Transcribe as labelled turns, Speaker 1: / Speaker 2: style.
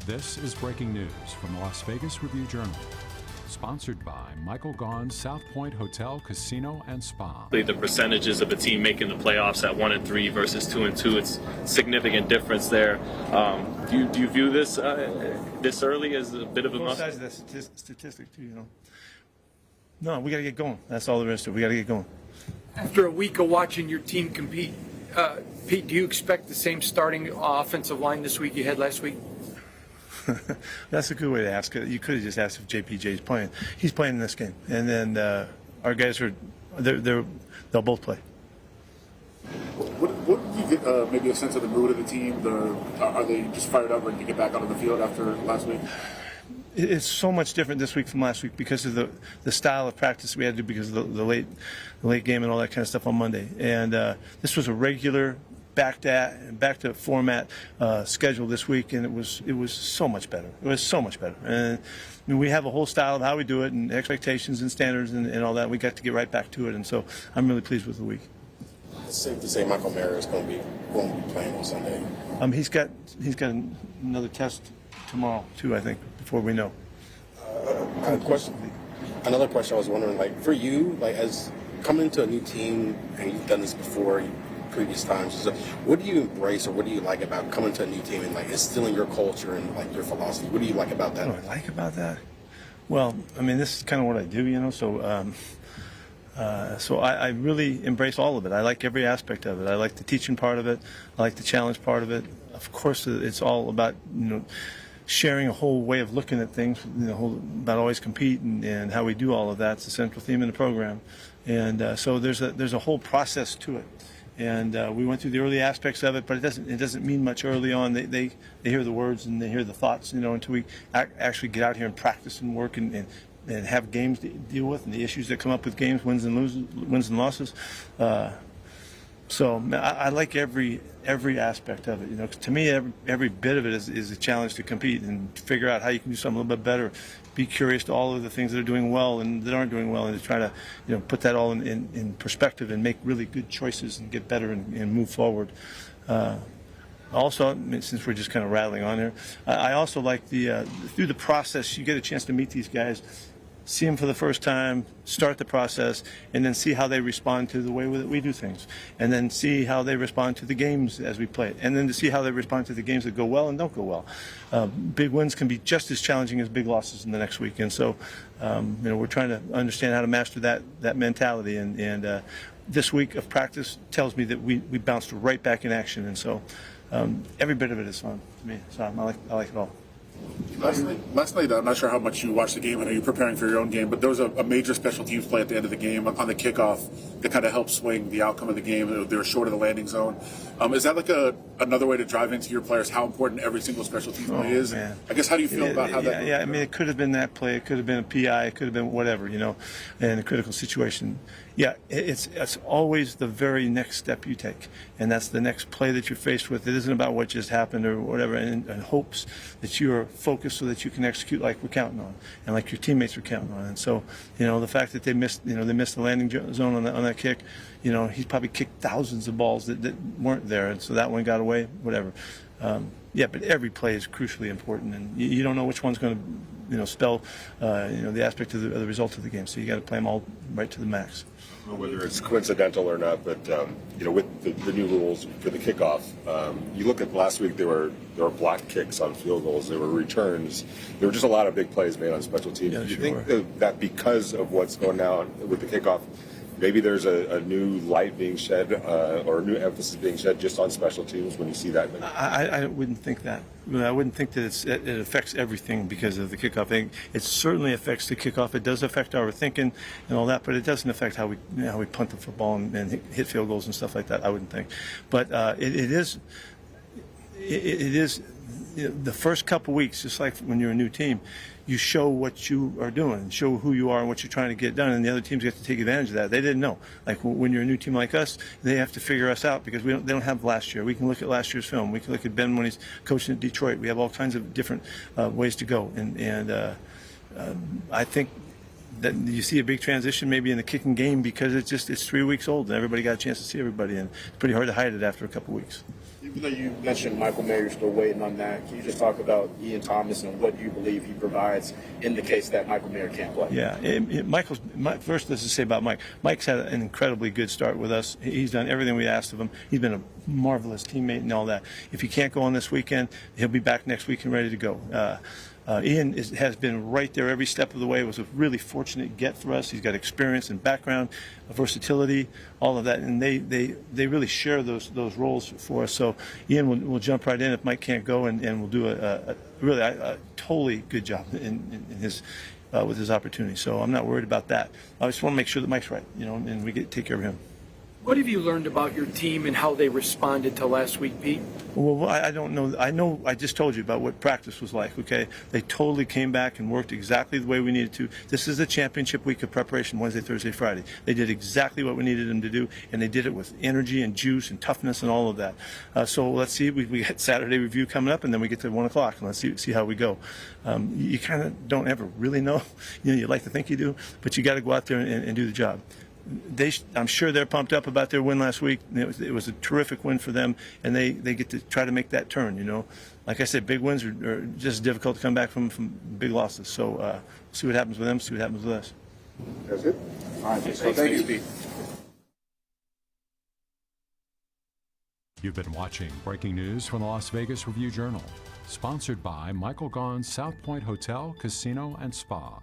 Speaker 1: This is breaking news from the Las Vegas Review-Journal. Sponsored by Michael Gaughan's South Point Hotel, Casino, and Spa.
Speaker 2: The percentages of a team making the playoffs at 1-3 versus 2-2, it's significant difference there. Do you view this this early as a bit of a
Speaker 3: both sides of that statistic too, you know. No, we got to get going. That's all there is to it. We got to get going.
Speaker 4: After a week of watching your team compete, Pete, do you expect the same starting offensive line this week you had last week?
Speaker 3: That's a good way to ask it. You could have just asked if JPJ's playing. He's playing in this game, and then our guys they'll both play.
Speaker 5: What do you get? Maybe a sense of the mood of the team. Are they just fired up, ready to get back onto the field after last week?
Speaker 3: It's so much different this week from last week because of the style of practice we had to do because of the late game and all that kind of stuff on Monday. And this was a regular back to format schedule this week, and it was so much better. It was so much better. And I mean, we have a whole style of how we do it and expectations and standards and all that. We got to get right back to it, and so I'm really pleased with the week.
Speaker 6: It's safe to say Michael Mayer is going to be playing on Sunday.
Speaker 3: He's got another test tomorrow too, I think, before we know.
Speaker 6: Another question I was wondering, like for you, like as coming into a new team, and you've done this before previous times, so what do you embrace or what do you like about coming to a new team and like instilling your culture and like your philosophy? What do you like about that?
Speaker 3: What do I like about that? Well, I mean, this is kind of what I do, you know, so I really embrace all of it. I like every aspect of it. I like the teaching part of it. I like the challenge part of it. Of course, it's all about, you know, sharing a whole way of looking at things, you know, about always compete and how we do all of that. It's a central theme in the program. And so there's a whole process to it. And we went through the early aspects of it, but it doesn't mean much early on. They hear the words and they hear the thoughts, you know, until we actually get out here and practice and work and have games to deal with and the issues that come up with games, wins and losses. So I like every aspect of it. You know, to me, every bit of it is a challenge to compete and figure out how you can do something a little bit better. Be curious to all of the things that are doing well and that aren't doing well, and to try to, you know, put that all in perspective and make really good choices and get better and move forward. Also, since we're just kind of rattling on here, I also like through the process you get a chance to meet these guys, see them for the first time, start the process, and then see how they respond to the way that we do things, and then see how they respond to the games as we play it, and then to see how they respond to the games that go well and don't go well. Big wins can be just as challenging as big losses in the next week, and so you know, we're trying to understand how to master that mentality, and this week of practice tells me that we bounced right back in action, and so every bit of it is fun to me. So I like it all.
Speaker 5: Last night, I'm not sure how much you watched the game. I know you're preparing for your own game, but there was a major special teams play at the end of the game on the kickoff that kind of helped swing the outcome of the game. They were short of the landing zone. Is that like another way to drive into your players how important every single special teams play is? Man. I guess, how do you feel about how that?
Speaker 3: Yeah, I mean, it could have been that play. It could have been a PI. It could have been whatever, you know, in a critical situation. Yeah, it's always the very next step you take, and that's the next play that you're faced with. It isn't about what just happened or whatever, and hopes that you are focused so that you can execute like we're counting on, and like your teammates were counting on. And so, you know, the fact that they missed the landing zone on that kick, you know, he's probably kicked thousands of balls that weren't there, and so that one got away, whatever. Yeah, but every play is crucially important, and you don't know which one's going to, you know, spell, you know, the aspect of the result of the game. So you got to play them all right to the max.
Speaker 6: Whether it's coincidental or not, but you know, with the new rules for the kickoff, you look at last week. There were blocked kicks on field goals. There were returns. There were just a lot of big plays made on special teams.
Speaker 3: Yeah,
Speaker 6: Do you
Speaker 3: sure.
Speaker 6: think that because of what's going on with the kickoff, maybe there's a new light being shed or a new emphasis being shed just on special teams when you see that?
Speaker 3: I wouldn't think that. I wouldn't think that it affects everything because of the kickoff. It certainly affects the kickoff. It does affect our thinking and all that, but it doesn't affect how we punt the football and hit field goals and stuff like that. I wouldn't think. But it is you know, the first couple weeks, just like when you're a new team, you show what you are doing, show who you are and what you're trying to get done, and the other teams get to take advantage of that. They didn't know. Like when you're a new team like us, they have to figure us out because they don't have last year. We can look at last year's film. We can look at Ben when he's coaching at Detroit. We have all kinds of different ways to go, and I think that you see a big transition maybe in the kicking game because it's 3 weeks old and everybody got a chance to see everybody, and it's pretty hard to hide it after a couple weeks.
Speaker 6: Even though you mentioned Michael Mayer still waiting on that, can you just talk about Ian Thomas and what you believe he provides in the case that Michael Mayer can't play?
Speaker 3: Yeah, first, let's just say about Mike. Mike's had an incredibly good start with us. He's done everything we asked of him. He's been a marvelous teammate and all that. If he can't go on this weekend, he'll be back next week and ready to go. Ian has been right there every step of the way. It was a really fortunate get for us. He's got experience and background, versatility, all of that, and they really share those roles for us. So Ian will jump right in if Mike can't go, and will do a totally good job in his with his opportunity. So I'm not worried about that. I just want to make sure that Mike's right, and we take care of him.
Speaker 4: What have you learned about your team and how they responded to last week, Pete?
Speaker 3: Well, I don't know. I know I just told you about what practice was like, okay? They totally came back and worked exactly the way we needed to. This is the championship week of preparation, Wednesday, Thursday, Friday. They did exactly what we needed them to do, and they did it with energy and juice and toughness and all of that. So let's see. We got Saturday review coming up, and then we get to 1 o'clock, and let's see how we go. You kind of don't ever really know. You like to think you do, but you got to go out there and do the job. I'm sure they're pumped up about their win last week. It was a terrific win for them, and they get to try to make that turn. Like I said, big wins are just difficult to come back from big losses. So see what happens with them. See what happens with us.
Speaker 6: That's it. All right.
Speaker 2: Thank you, Pete.
Speaker 1: You've been watching breaking news from the Las Vegas Review-Journal, sponsored by Michael Gaughan's South Point Hotel, Casino, and Spa.